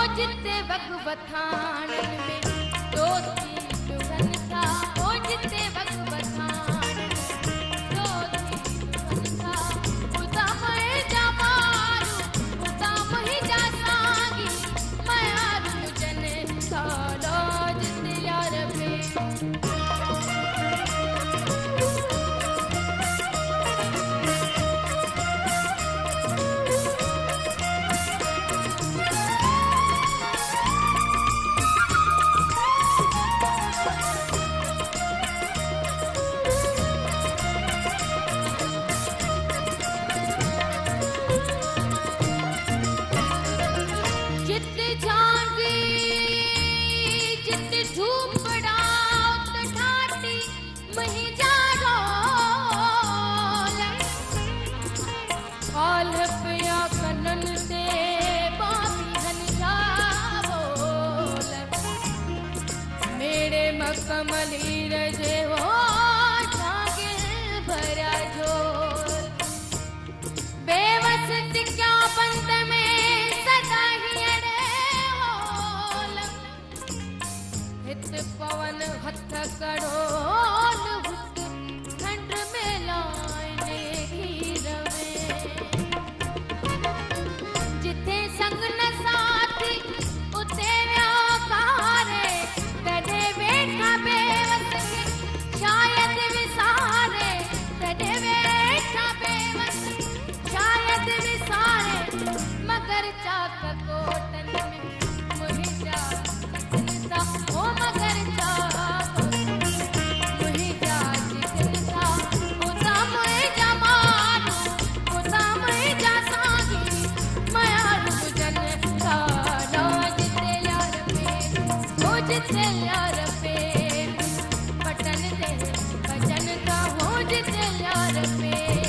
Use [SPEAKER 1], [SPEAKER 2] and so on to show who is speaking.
[SPEAKER 1] जिते वगवथाणन में दोस्ती दुल्हन था, ओ जिते वगवथाणन में दोस्ती दुल्हन था। खुदा मैं जा मारू, खुदा मैं जा सांगी, मैं आरू जन सालो जिते यार पे। कमली रजे हो जागे भरा झोल, बेवस टिक्या बंद में सदा ही अड़े होल। हित पवन हथ कड़ोल हुत खंड में लाने की रवे। जिथे संग न साथी उते व्याकारे, तड़े बैठा बेवस शायद विसारे, तड़े बैठा बेवस शायद विसारे। मगर चाक कोटन में मुहि जा चिंता, ओ मगर चाक मुहि जा चिंता। खुदा मैं जा मारू, खुदा मैं जा सांगी, मैं आरू जन सालो जिते यार पे, ओ जिते यार पे। पटन दे भजन का हो जिते यार पे।